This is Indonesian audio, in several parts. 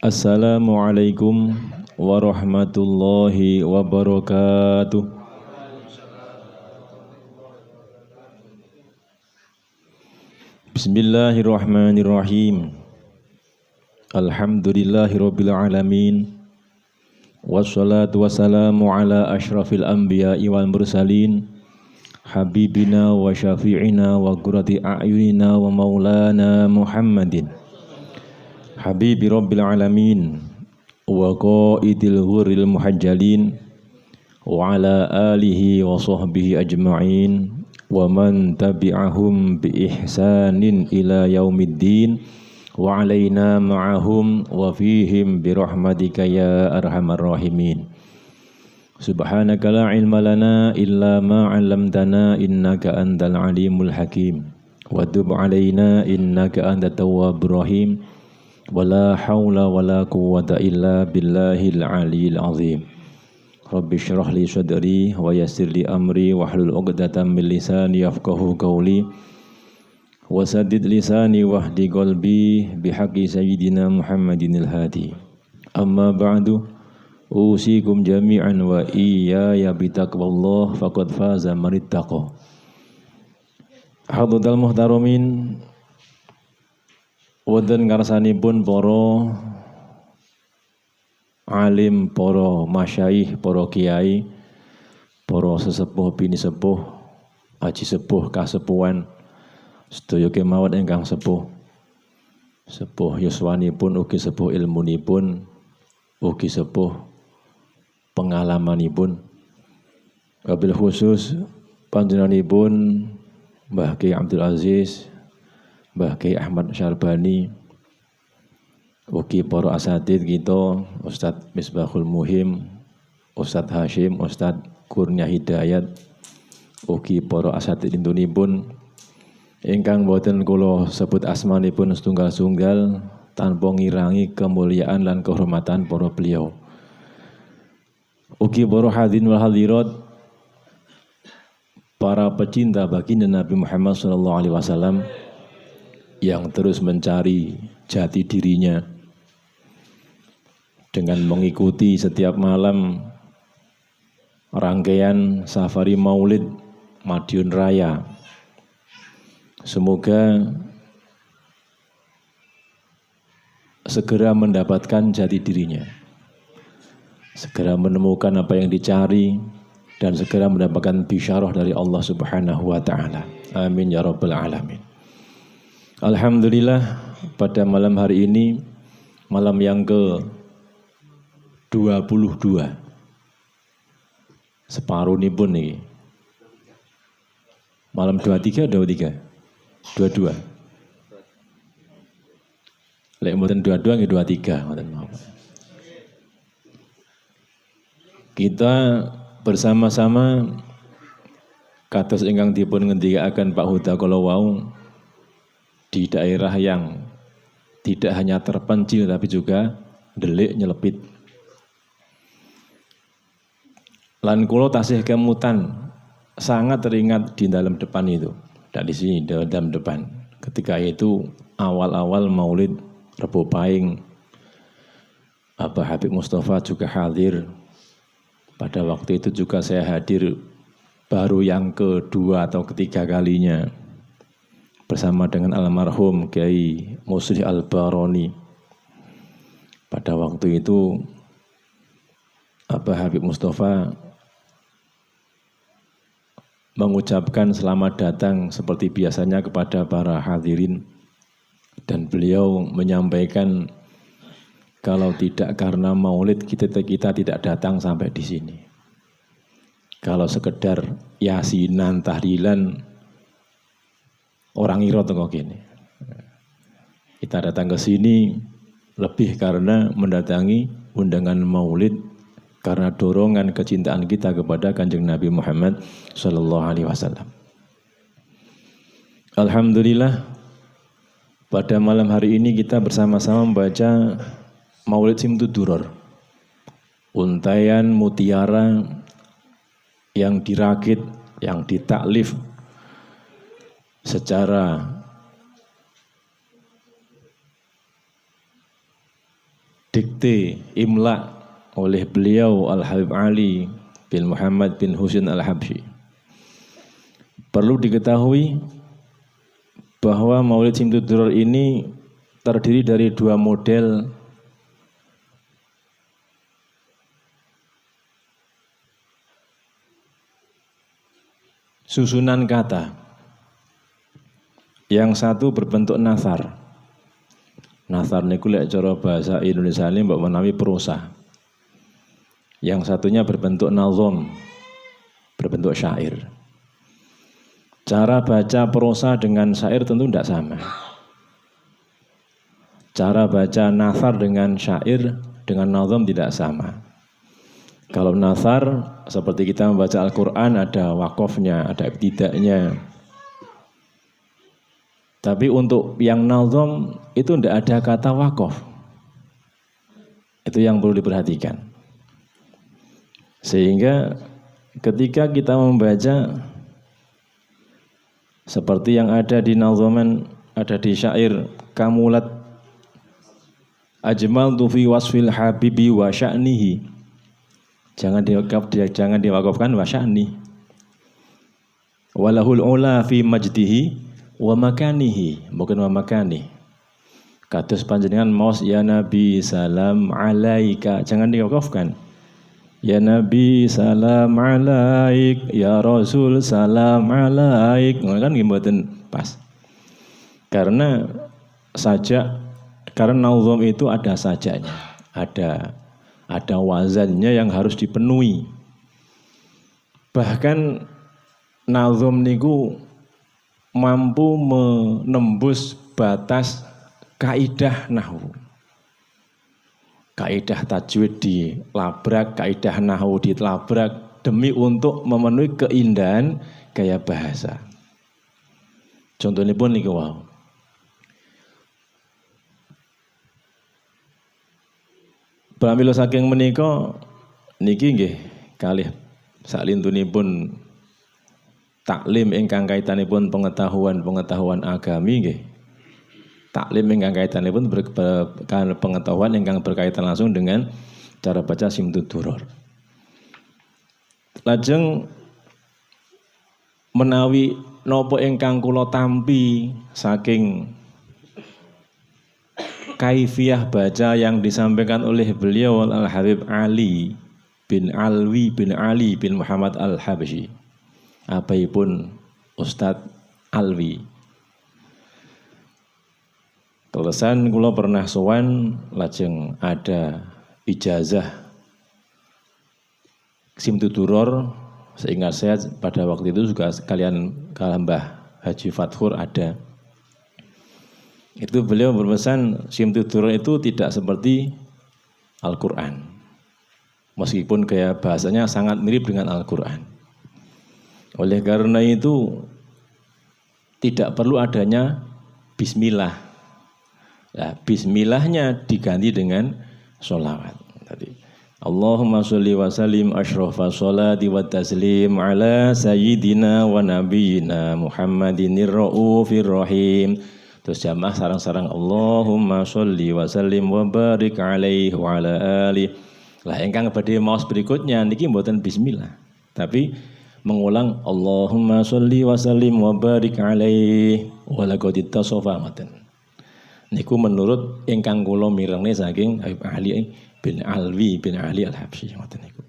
Assalamualaikum warahmatullahi wabarakatuh. Bismillahirrahmanirrahim. Alhamdulillahirabbil alamin. Wassalatu wassalamu ala asyrafil anbiya'i wal mursalin. Habibina wa syafi'ina wa qurrati a'yunina wa maulana Muhammadin. Habibi rabbil alamin wa qaidil ghurril muhajjalin wa ala alihi wa sahbihi ajma'in wa man tabi'ahum bi ihsanin ila yaumiddin wa alaina ma'ahum wa fihim bi rahmatika ya arhamar rahimin. Subhanaka la ilma lana illa ma 'allamtana innaka antal alimul hakim wa tub alaina innaka antat tawwabur rahim. Wala haula wala quwwata illa billahil aliyil azim. Rabbi syrah li sadri wa yassir li amri wahlul 'uqdatam min lisani yafqahu qawli wasaddid lisani wahdi qalbi bihaqqi sayyidina Muhammadinil hadi. Amma ba'du, usikum jami'an wa iyaya bitaqwallah faqad faza man ittaqa. Hadzatul muhtaramin, wonten ngarsanipun para alim, para masyayikh, para kiai, para sesepuh bini sepuh, aji sepuh kasepuhan, sedaya kemawon ingkang sepuh. Sepuh yuswanipun ugi sepuh ilmunipun, ugi sepuh pengalamanipun. Wabil khusus panjenenganipun Mbah Kiai Abdul Aziz, Mbah Kiai Ahmad Syarbani, ugi para asatidz kita, Ustadz Misbahul Muhim, Ustadz Hashim, Ustadz Kurnia Hidayat, ugi para asatidz intunipun ingkang boten kula sebut asmanipun setunggal-tunggal tanpa ngirangi kemuliaan lan kehormatan para beliau. Ugi para hadirin wal hadirat, para pecinta baginda Nabi Muhammad SAW yang terus mencari jati dirinya dengan mengikuti setiap malam rangkaian safari maulid Madiun Raya. Semoga segera mendapatkan jati dirinya, segera menemukan apa yang dicari, dan segera mendapatkan bisyarah dari Allah Subhanahu wa Ta'ala. Amin ya rabbal alamin. Alhamdulillah, pada malam hari ini, malam yang ke-22, separuh ini pun nih, malam 23 atau 23? 22. Lek mboten 22 nggih 23, mboten napa. Kita bersama-sama kados ingkang dipun ngendikaken Pak Huda kala wau, di daerah yang tidak hanya terpencil tapi juga delik nyelepit. Lan kula tasih kemutan sangat teringat di dalam depan itu. Dan di sini dalam depan. Ketika itu awal-awal Maulid Rebo Pahing, Abah Habib Mustafa juga hadir. Pada waktu itu juga saya hadir baru yang kedua atau ketiga kalinya bersama dengan almarhum Kiai Muslih Al-Baroni. Pada waktu itu Abah Habib Mustafa mengucapkan selamat datang seperti biasanya kepada para hadirin, dan beliau menyampaikan kalau tidak karena maulid kita tidak datang sampai di sini. Kalau sekedar yasinan tahlilan orang iro tengok gini. Kita datang ke sini lebih karena mendatangi undangan maulid, karena dorongan kecintaan kita kepada Kanjeng Nabi Muhammad sallallahu alaihi wasallam. Alhamdulillah, pada malam hari ini kita bersama-sama membaca Maulid Simtud Duror, untaian mutiara yang dirakit, yang ditaklif secara dikte imla oleh beliau Al-Habib Ali bin Muhammad bin Husain Al-Habsyi. Perlu diketahui bahwa Maulid Simtud-Duror ini terdiri dari dua model susunan kata. Yang satu berbentuk nasar. Nasar niku lek cara bahasa Indonesia ini mbok menawi prosa. Yang satunya berbentuk nazom, berbentuk syair. Cara baca prosa dengan syair tentu tidak sama. Cara baca nasar dengan syair dengan nazom tidak sama. Kalau nasar seperti kita membaca Al-Quran ada wakofnya, ada ibtidaknya. Tapi untuk yang nazom itu tidak ada kata wakof. Itu yang perlu diperhatikan. Sehingga ketika kita membaca seperti yang ada di nazoman, ada di syair kamulat ajmal tu fi wasfil habibi wa sya'nihi. Jangan diwakafkan wa sya'ni. Walahul ula fi majdihi wa makanihi, bukan wa makani. Kados panjenengan maos ya Nabi salam alaika, jangan diwakafkan. Ya Nabi salam alaik, ya Rasul salam alaik. Kan mboten pas. Karena nazom itu ada sajanya, ada wazannya yang harus dipenuhi. Bahkan nazom niku mampu menembus batas kaidah nahwu. Kaidah tajwid dilabrak, kaidah nahwu dilabrak demi untuk memenuhi keindahan gaya bahasa. Contohnya pun niku wau. Pramila saking menika niki nggih kalih saklintunipun taklim ingkang kaitanipun pengetahuan agami nggih. Taklim ingkang kaitanipun pengetahuan ingkang berkaitan langsung dengan cara baca Simtud-Duror. Lajeng menawi napa ingkang kula tampi saking kaifiyah baca yang disampaikan oleh beliau Al-Habib Ali bin Ali bin Muhammad Al-Habsyi. Abaipun Ustadz Alwi. Telesan kula pernah sowan lajeng ada ijazah Simtud-Duror. Seingat saya pada waktu itu juga sekalian Mbah Haji Fathur ada. Itu beliau berpesan Simtud-Duror itu tidak seperti Al-Quran. Meskipun gaya bahasanya sangat mirip dengan Al-Quran. Oleh karena itu tidak perlu adanya bismillah. Nah, bismillahnya diganti dengan sholawat. Tadi Allahumma sholli wa sallim asyrafa sholati wa taslim ala sayyidina wa nabiyyina Muhammadinir raufir rahim. Terus jamaah sarang-sarang Allahumma sholli wa sallim wa barik alaihi wa ala alihi. Lah ingkang badhe maos berikutnya niki mboten bismillah, tapi mengulang Allahumma sholli wa sallim wa barik alaihi wa laqad ittasafa matan. Niku menurut ingkang kula mirengne saking Habib Ali bin Alwi bin Ali Al-Habsyi ngoten niku.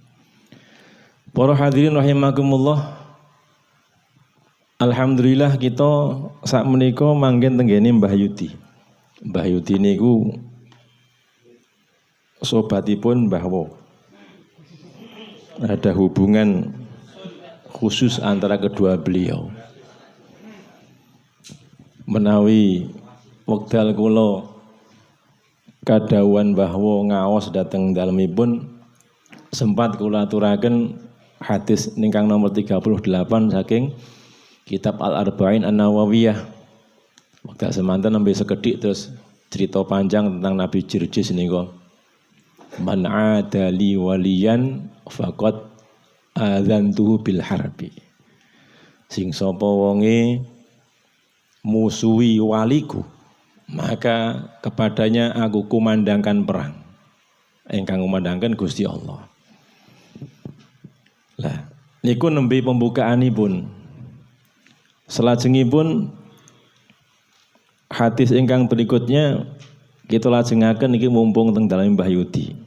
Para hadirin rahimakumullah. Alhamdulillah kita sak menika manggen tenggene Mbah Yudi. Mbah Yudi niku sobatipun Mbah Wo. Ada hubungan khusus antara kedua beliau. Menawi wekdal kula kadhawuhan Mbah Wo ngaos dhateng dalemipun sempat kula aturaken hadis ningkang nomor 38 saking kitab Al-Arba'in An-Nawawiyah. Wekdal semanten nembe sekedhik terus cerita panjang tentang Nabi Jirjis niku. Man 'adali waliyan faqad adzantuhu bil harbi. Sing sapa wonge musuhi waliku, maka kepadanya aku kumandangkan perang. ingkang kumandhangaken Gusti Allah. Lah niku nembe pembukaanipun. Salajengipun hadis ingkang berikutnya kita lajengaken iki mumpung teng dalem Mbah Yudi.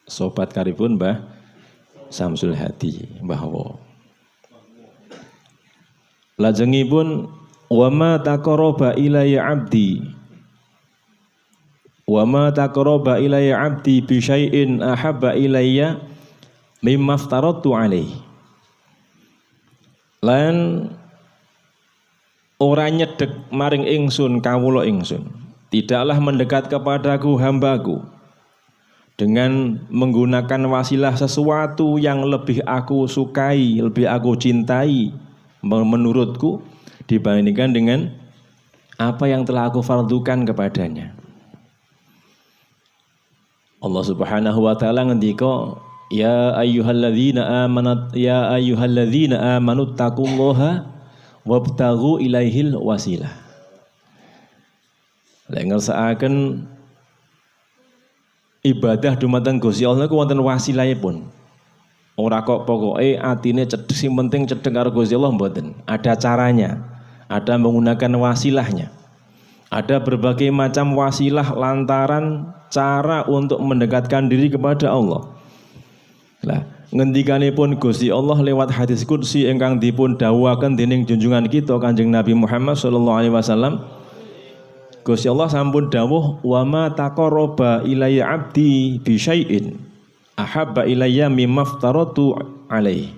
Sobat karibun Mbah Samsul Hadi bahwa lajengipun wa ma taqarraba ilayya 'abdi wa ma taqarraba ilayya 'abdi bi syai'in ahabba ilayya mimma aftaratu alaihi. Lan ora nyedek maring ingsun kawula ingsun, tidaklah mendekat kepadaku hambaku dengan menggunakan wasilah sesuatu yang lebih aku sukai, lebih aku cintai menurutku dibandingkan dengan apa yang telah aku fardukan kepadanya. Allah Subhanahu wa taala ngendika, ya ayyuhalladzina amanu taqullaha wabtaghu ilaihil wasilah. Lek ngersakaken ibadah dumateng Gusti Allah niku wonten wasilahipun. Ora kok pokoke atine cedhek, sing penting cedhek karo Gusti Allah mboten. Ada caranya, ada menggunakan wasilahnya. Ada berbagai macam wasilah lantaran cara untuk mendekatkan diri kepada Allah. Lah ngendikanipun Gusti Allah lewat hadis qudsi ingkang dipun dawuhaken dening junjungan kita Kanjeng Nabi Muhammad sallallahu alaihi wasallam. Gusti Allah sampun dawuh, wa ma taqarraba ilayya 'abdi bi syai'in ahabba ilayya mimma aftaratu alaihi.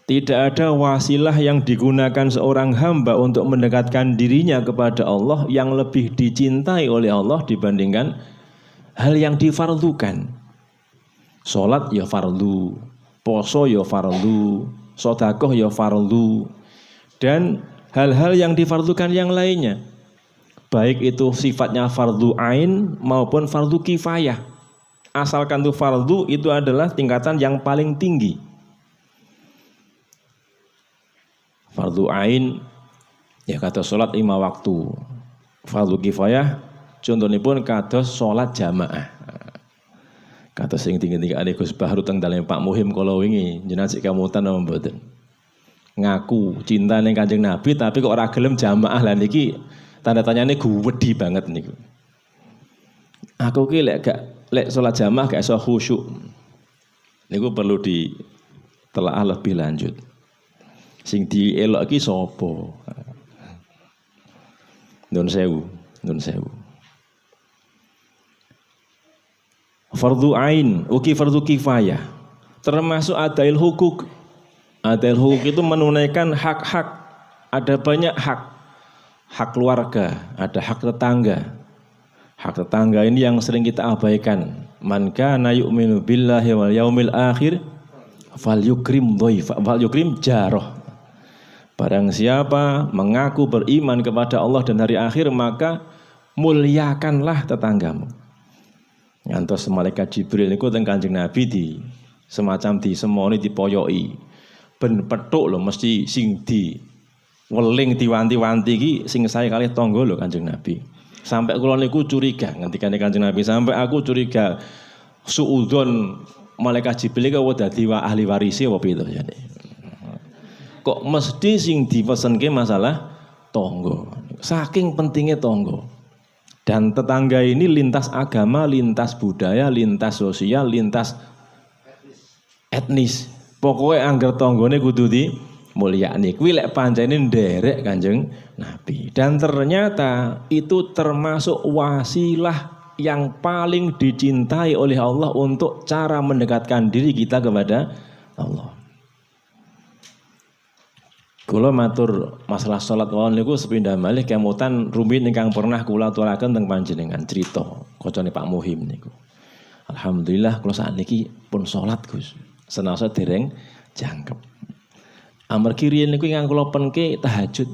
Tidak ada wasilah yang digunakan seorang hamba untuk mendekatkan dirinya kepada Allah yang lebih dicintai oleh Allah dibandingkan hal yang difardukan. Salat ya fardu, poso ya fardu, sedekah ya fardu, dan hal-hal yang difardukan yang lainnya, baik itu sifatnya fardu ain maupun fardu kifayah. Asalkan itu fardu, itu adalah tingkatan yang paling tinggi. Fardu ain ya kados salat 5 waktu. Fardu kifayah contonipun kados salat jamaah. Kata sing tinggi-tinggi Gus Bahru teng dalem Pak Muhim kala wingi jenengan sik kamutan apa mboten. Ngaku cinta ning Kanjeng Nabi tapi kok ora gelem jamaah. Lah niki tanda tanyane guwedi banget niku. Aku ki lek salat jamaah gak iso khusyuk. Niku perlu ditelaah lebih lanjut. Sing dielok iki sapa? Nun sewu. Fardu ain, uki fardu kifayah. Termasuk adail hukuk. Adail hukuk itu menunaikan hak-hak. Ada banyak hak. Hak keluarga, ada hak tetangga. Hak tetangga ini yang sering kita abaikan. Man kana yu'minu billahi wal yaumil akhir falyukrim dhaifa, falyukrim jarah. Barang siapa mengaku beriman kepada Allah dan hari akhir, maka muliakanlah tetanggamu. Ngantos malaikat Jibril niku teng Kanjeng Nabi di semacam disemoni dipoyoki. Ben petuk lho mesti sing di weling diwanti-wanti iki sing sae kalih tangga lho Kanjeng Nabi. Sampai kula niku curiga ngendikane Kanjeng Nabi, sampai aku curiga suudzon malaikat Jibril iki dadi ahli warisi apa piye to jane. Kok mesti sing dipesenke masalah tangga. Saking pentingnya tangga. Dan tetangga ini lintas agama, lintas budaya, lintas sosial, lintas etnis. Pokoknya angger tanggane kudu dimulyakni. Kuwi lek pancene nderek Kanjeng Nabi. Dan ternyata itu termasuk wasilah yang paling dicintai oleh Allah untuk cara mendekatkan diri kita kepada Allah. Kula matur masalah salat wawon niku sepindah malih kemutan rumit ingkang pernah kula aturaken teng panjenengan crita kocone Pak Muhim niku. Alhamdulillah kula sakniki pun salat Gus. Senasa dereng jangkep. Amargi riyen niku ingkang kula penke tahajud.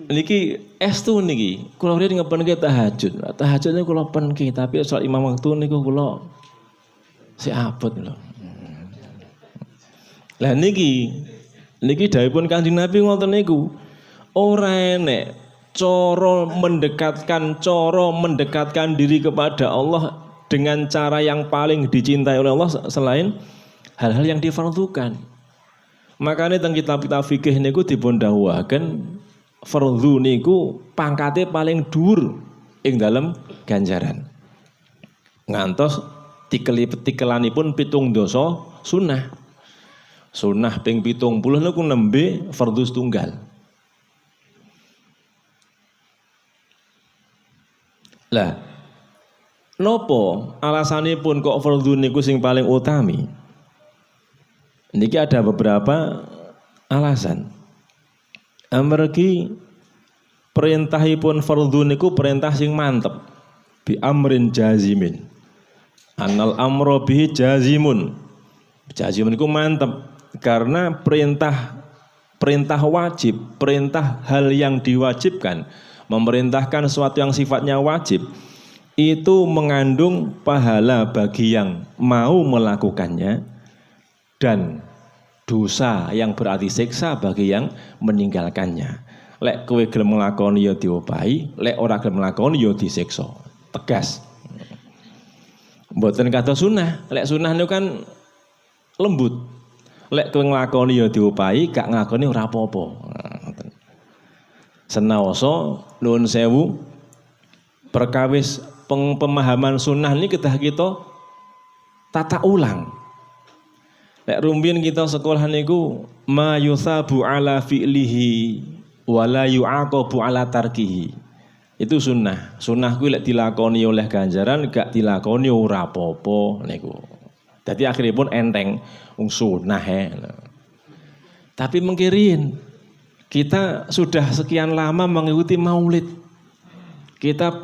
Niki estu niki kula riyen ngepenke tahajud. Tahajud niku kula penke tapi salat 5 waktu niku kula sik abot lho. Lah niki dawuhipun Kanjeng Nabi ngoten niku. Ora enek coro mendekatkan diri kepada Allah dengan cara yang paling dicintai oleh Allah selain hal-hal yang difardukan. Makanya teng kitab-kitab fikih niku dipun dawuhaken fardhu niku pangkate paling dhuwur ing dalam ganjaran. Ngantos tikelanipun 7 dosa sunnah. Sunnah ping 70 niku nembe fardhu tunggal. Lah, nopo alasanipun kok fardhu niku sing paling utami? Niki ada beberapa alasan. Amargi perintahipun fardhu niku perintah sing mantep. Bi amrin jazimin. Annal amro bihi jazimun. Jazimun niku mantep karena perintah wajib, perintah hal yang diwajibkan, memerintahkan sesuatu yang sifatnya wajib itu mengandung pahala bagi yang mau melakukannya dan dosa yang berarti siksa bagi yang meninggalkannya. Lek kowe gelem nglakoni ya diopahi, lek ora gelem nglakoni ya disiksa. Tegas. Mboten kata sunnah, lek sunnah niku kan lembut. Lek kowe nglakoni ya diopahi, gak nglakoni ora apa-apa. Senaosa nuwun sewu perkawis pemahaman sunnah ini kedah kita tata ulang. Lek rumbien kita sekolah niku ma yusabu ala fi'lihi wa la yu'aqabu ala tarkihi. Itu sunnah. Sunnah kuwi lek dilakoni oleh ganjaran, gak dilakoni ora apa-apa niku. Dadi akhiripun enteng wong sunnah Tapi mengkirin kita sudah sekian lama mengikuti maulid. Kita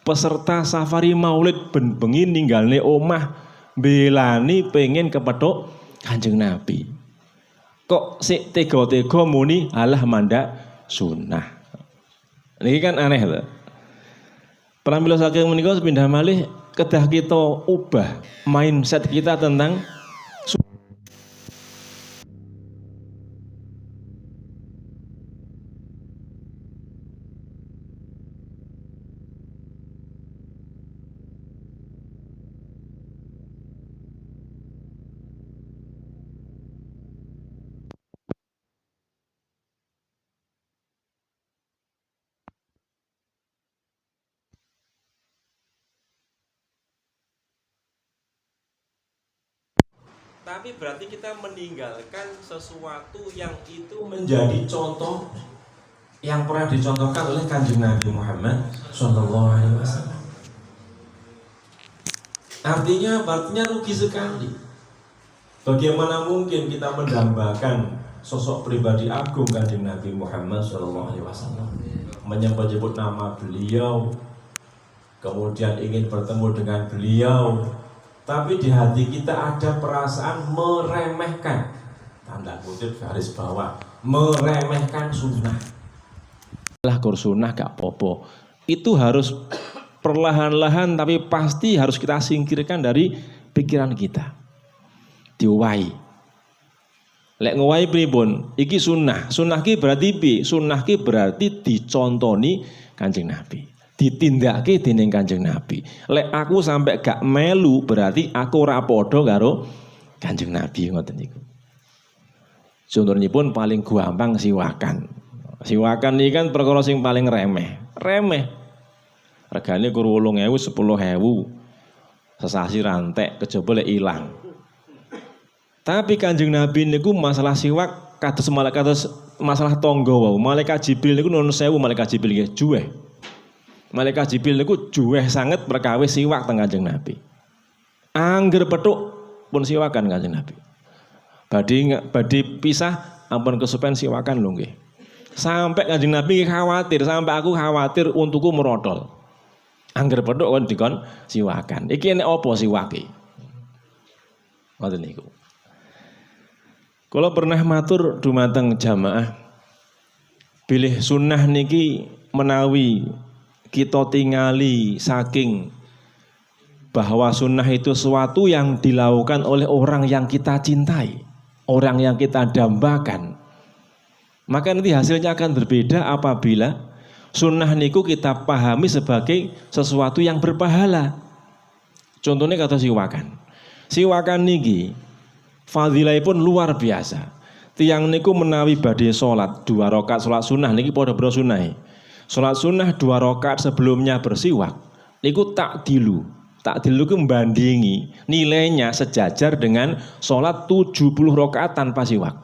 peserta safari maulid bengi ninggalne omah belani pengen kepethuk Kanjeng Nabi. Kok sik tega-tega muni alah mandak sunnah. Niki kan aneh lho. Pramila saking menika pindah malih kedah kita ubah mindset kita tentang tapi berarti kita meninggalkan sesuatu yang itu menjadi contoh yang pernah dicontohkan oleh Kanjeng Nabi Muhammad SAW. Artinya rugi sekali. Bagaimana mungkin kita mendambakan sosok pribadi agung Kanjeng Nabi Muhammad SAW, menyebut-nyebut nama beliau, kemudian ingin bertemu dengan beliau, tapi di hati kita ada perasaan meremehkan, tanda kutip garis bawah, meremehkan sunnah. Lah kur sunnah gak popo. Itu harus perlahan-lahan tapi pasti harus kita singkirkan dari pikiran kita. Diwai. Lek ngowahi pripun? Iki sunnah. Sunnah ki berarti pi? Sunnah ki berarti dicontoni Kanjeng Nabi. Ditindakake dening Kanjeng Nabi. Lek aku sampai gak melu berarti aku ora padha karo Kanjeng Nabi ngoten niku. Contonipun paling gampang siwakan. Siwakan iki kan perkara sing paling remeh. Remeh. Regane kur 8.000 10.000. Sesasi rantek kejaba lek ilang. Tapi Kanjeng Nabi niku masalah siwak kados masalah tangga wae. Malaikat Jibril niku nuwun sewu malaikat Jibril nggih juweh. Malaikat Jibril niku juweh sanget perkawis siwak teng Kanjeng Nabi. Angger petuk pun siwakan Kanjeng Nabi. Badhe pisah ampun kesupen siwakan lho nggih. Sampai Kanjeng Nabi khawatir, sampai aku khawatir untukku merotol. Angger petuk kon dikon siwakan. Iki nek apa siwake? Ngoten niku. Kula pernah matur dumateng jamaah bilih sunnah niki menawi kita tingali saking bahwa sunnah itu sesuatu yang dilakukan oleh orang yang kita cintai, orang yang kita dambakan. Maka nanti hasilnya akan berbeda apabila Sunnah niku kita pahami sebagai sesuatu yang berpahala. Contohnya kata siwakan. Siwakan niki fadilahipun luar biasa. Tiang niku menawi badhe salat 2 rakaat salat sunnah niki padha bro sunnah. Salat sunnah 2 rakaat sebelumnya bersiwak niku takdilu. Takdilu ku membandingi nilainya sejajar dengan salat 70 rakaat tanpa siwak.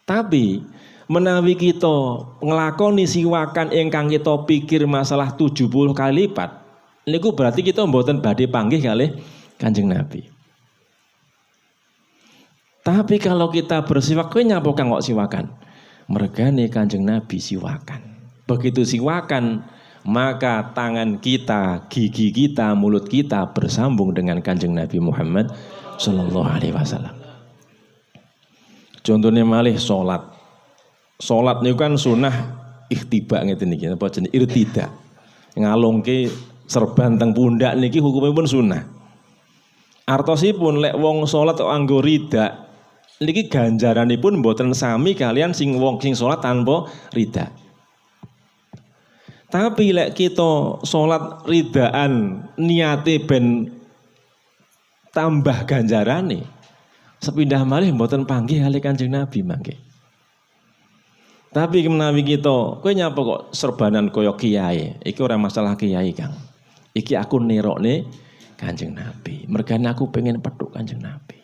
Tapi menawi kita nglakoni siwakan ingkang kita pikir masalah 70 kali lipat, niku berarti kita mboten badhe panggih kalih Kanjeng Nabi. Tapi kalau kita bersiwak, kowe nyapa kang kok siwakan? Mergane Kanjeng Nabi siwakan. Begitu siwakan, maka tangan kita, gigi kita, mulut kita bersambung dengan Kanjeng Nabi Muhammad sallallahu alaihi wasallam. Contohnya malih salat. Salat niku kan sunnah ikhtiba ngeten niki, apa jenenge irtida. Ngalungke serban teng pundak niki hukumipun sunnah. Artosipun lek wong salat kok anggo rida niki ganjaranipun mboten sami kalian sing wong sing salat tanpa rida. Tapi lek kita salat ridaan niate ben tambah ganjarane, sepindah malih mboten panggih kalih Kanjeng Nabi mangke. Tapi menawi kita, kowe nyapa kok serbanan kaya kiai? Iki ora masalah kiai, Kang. Iki aku nerokne Kanjeng Nabi. Mergane aku pengen petuk Kanjeng Nabi.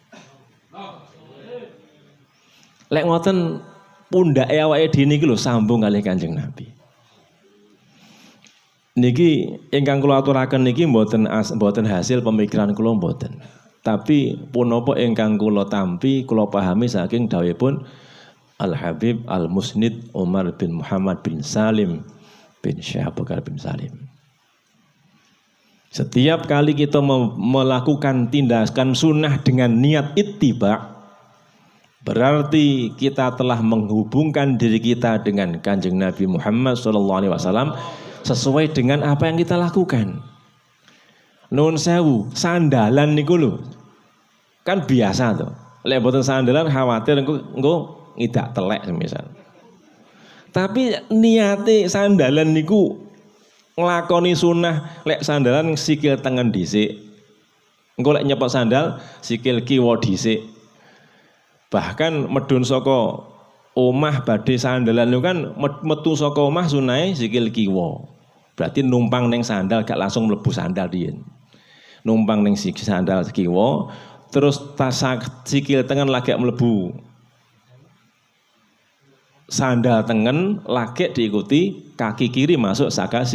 Lek ngoten pundake awake dhewe niki lho sambung kalih Kanjeng Nabi. Niki ingkang kula aturaken niki mboten hasil pemikiran kula mboten. Tapi punapa ingkang kula tampi, kula pahami saking dawuhipun Al-Habib Al-Musnid Umar bin Muhammad bin Salim bin Syekh Abu Bakar bin Salim. Setiap kali kita melakukan tindakan sunnah dengan niat ittiba, berarti kita telah menghubungkan diri kita dengan Kanjeng Nabi Muhammad SAW sesuai dengan apa yang kita lakukan. Nun sewu, sandalan niku lho. Kan biasa tuh. Lek boten sandalan khawatir engko ngidak telek semisal. Tapi niate sandalan niku nglakoni sunnah, lek sandalan sikil tengen dhisik. Engko lek nyepot sandal sikil kiwa dhisik. Bahkan medun saka omah badhe sandalan niku kan metu saka omah sunahe sikil kiwa. Berarti numpang ning sandal gak langsung mlebu sandal diyen. Numpang ning sandal kiwa terus sikil tengen lagi mlebu sandal tengen lagi diikuti kaki kiri masuk saka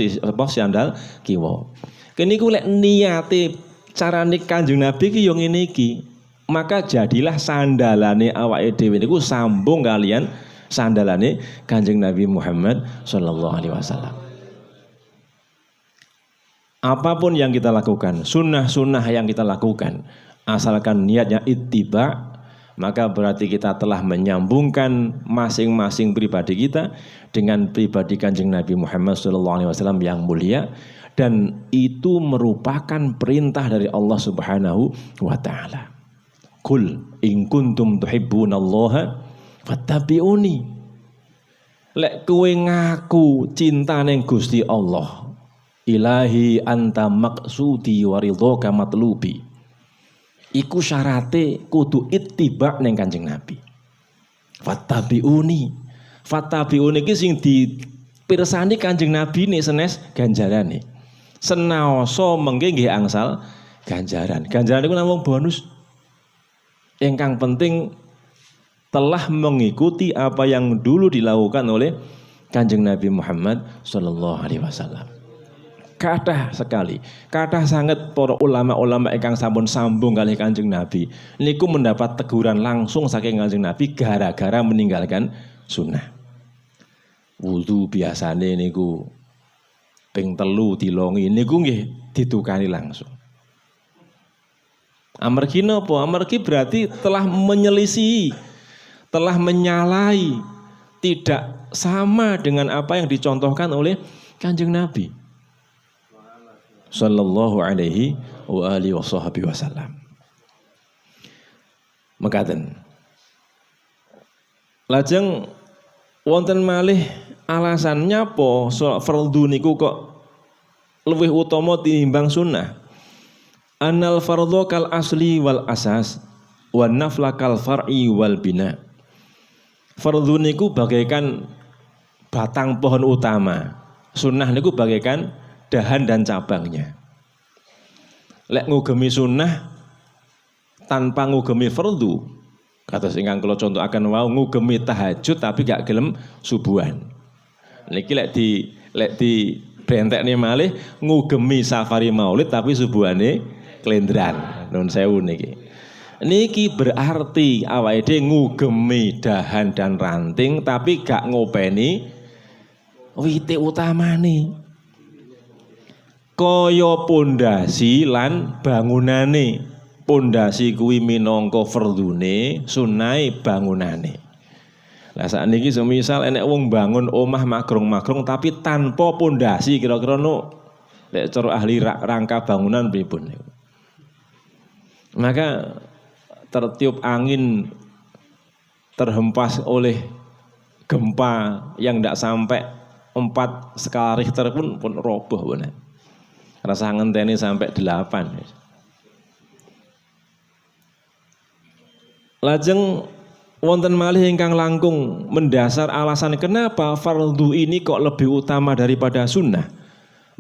sandal kiwa. Kene iku lek niate carane Kanjeng Nabi ki yo ngene iki. Maka jadilah sandalane awake dhewe niku sambung kalian sandalane Kanjeng Nabi Muhammad sallallahu alaihi wasallam. Apapun yang kita lakukan, sunnah-sunnah yang kita lakukan, asalkan niatnya ittiba, maka berarti kita telah menyambungkan masing-masing pribadi kita dengan pribadi Kanjeng Nabi Muhammad SAW yang mulia, dan itu merupakan perintah dari Allah Subhanahu wa taala. Qul in kuntum tuhibbunallaha fattabi'uni. Lek kowe ngaku cinta ning Gusti Allah, ilahi anta maqsudi wa ridhaka matlubi, iku syarate kudu ittiba ning Kanjeng Nabi. Fattabi'uni. Fattabi'uni iki sing dipirsani Kanjeng Nabi ne senes ganjarane. Senaosa mengke nggih angsal ganjaran. Ganjaran iku namung bonus. Ingkang penting telah mengikuti apa yang dulu dilakukan oleh Kanjeng Nabi Muhammad sallallahu alaihi wasallam. Kathah sekali, kathah sangat para ulama-ulama ingkang sampun sambung kalih Kanjeng Nabi niku mendapat teguran langsung saking Kanjeng Nabi gara-gara meninggalkan sunnah. Wudu biasane niku ping 3 dilongi niku nggih ditukani langsung. Amargi napa? Amargi berarti telah menyelisihi, telah menyalahi, tidak sama dengan apa yang dicontohkan oleh Kanjeng Nabi sallallahu alaihi wa alihi wasallam. Mekaten. Lajeng wonten malih alasannya apa salat fardhu niku kok luwih utama tinimbang sunnah? Annal fardhu kal asli wal asas wan nafla kal far'i wal bina. Fardhu niku bagaikan batang pohon utama, sunnah niku bagaikan dahan dan cabangnya. Lek ngugemi sunnah tanpa ngugemi fardhu, kados ingkang kula contohaken wau, ngugemi tahajud tapi gak gelem subuhan. Niki lek di bentekne malih ngugemi safari maulid tapi subuhane klendran. Nun sewu niki. Niki berarti awake dhewe ngugemi dahan dan ranting tapi gak ngopeni wite utamane. Kaya pondasi lan bangunane. Pondasi kuwi minangka fardhune, sunnahe bangunane. Lah sakniki semisal enek wong bangun omah magrong-magrong tapi tanpa pondasi, kira-kira lek cara ahli rangka bangunan pripun. Maka tertiup angin, terhempas oleh gempa yang tidak sampai 4 skala Richter pun roboh bener. Rasa ngenteni sampai 8. Lajeng wonten malih ingkang langkung mendasar alasan kenapa fardhu ini kok lebih utama daripada sunnah.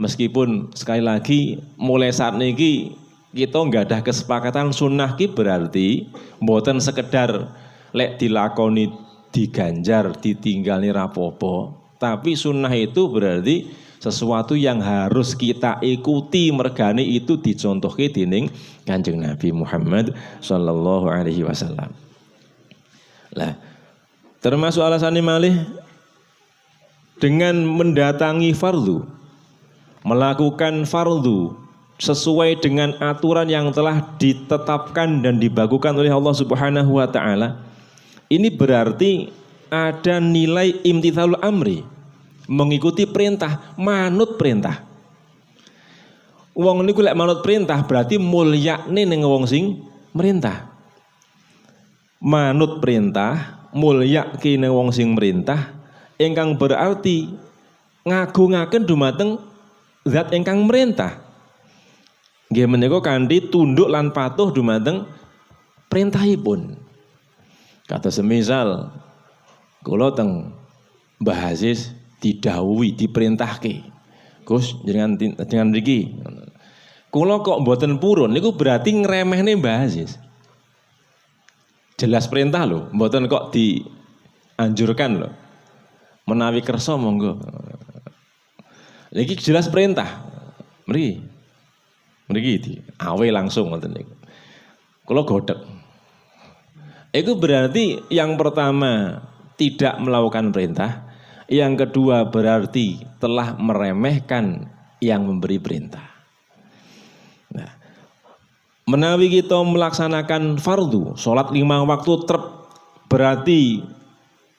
Meskipun sekali lagi mulai saat niki kita nggak ada kesepakatan sunnah ki berarti mboten sekedar lek dilakoni diganjar ditinggali rapopo, tapi sunnah itu berarti sesuatu yang harus kita ikuti, mergane itu dicontohke dening Kanjeng Nabi Muhammad sallallahu alaihi wasallam. Lah, termasuk alasan malih dengan mendatangi fardhu, melakukan fardhu sesuai dengan aturan yang telah ditetapkan dan dibakukan oleh Allah Subhanahu wa taala. Ini berarti ada nilai imtithalul amri, mengikuti perintah, manut perintah. Wong niku lek manut perintah berarti mulyane ning wong sing merintah. Manut perintah, mulyake ning wong sing merintah, ingkang berarti ngagungaken dumateng zat ingkang merintah. Nggih menika kanthi tunduk lan patuh dumateng perintahipun. Kata semisal kula teng Mbah Aziz didhawuhi diperintahke. Gus dengan mriki. Kula kok mboten purun niku berarti ngremehne Mbah Aziz. Jelas perintah lho, mboten kok dianjurkan lho. Menawi kersa monggo. Niki jelas perintah. Mriki di awe langsung ngoten niku. Kula godhek. Itu berarti yang pertama tidak melakukan perintah, yang kedua berarti telah meremehkan yang memberi perintah. Nah, menawi kita melaksanakan fardu, sholat 5 waktu berarti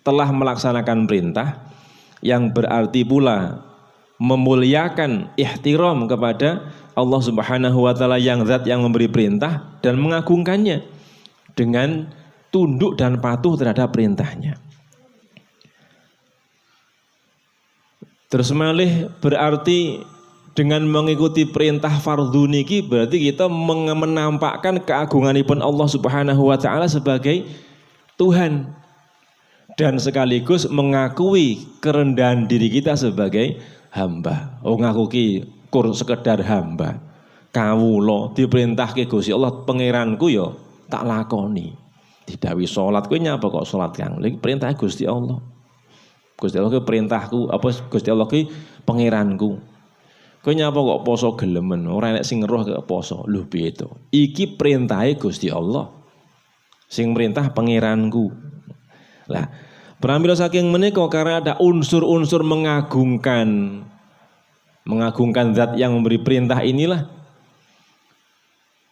telah melaksanakan perintah, yang berarti pula memuliakan ihtiram kepada Allah Subhanahu wa taala yang zat yang memberi perintah dan mengagungkannya dengan tunduk dan patuh terhadap perintahnya. Terus malih berarti dengan mengikuti perintah fardhu niki berarti kita menampakkan keagunganipun Allah Subhanahu wa taala sebagai Tuhan dan sekaligus mengakui kerendahan diri kita sebagai hamba. Oh ngaku ki kur sekedar hamba. Kawula diperintahke Gusti Allah pangeranku ya tak lakoni. Didhawuhi salat kowe nyapa kok salat Kang? Lha perintah Gusti Allah. Gusti Allah ki perintahku, apa Gusti Allah ki pangeranku. Kowe nyapa kok poso gelemen, ora enek sing ngeruh kok poso. Lho piye to? Iki perintahe Gusti Allah. Sing merintah pangeranku. Lah, pramila saking menika karena ada unsur-unsur mengagungkan zat yang memberi perintah inilah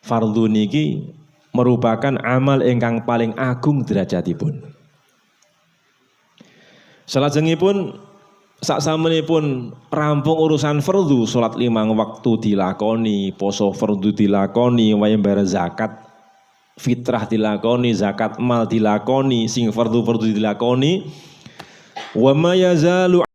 fardhu niki merupakan amal ingkang paling agung derajatipun. Salajengipun saksampunipun rampung urusan fardhu, salat 5 waktu dilakoni, poso fardhu dilakoni, wayah bayar zakat fitrah dilakoni, zakat mal dilakoni, sing fardhu dilakoni, wa ma yazalu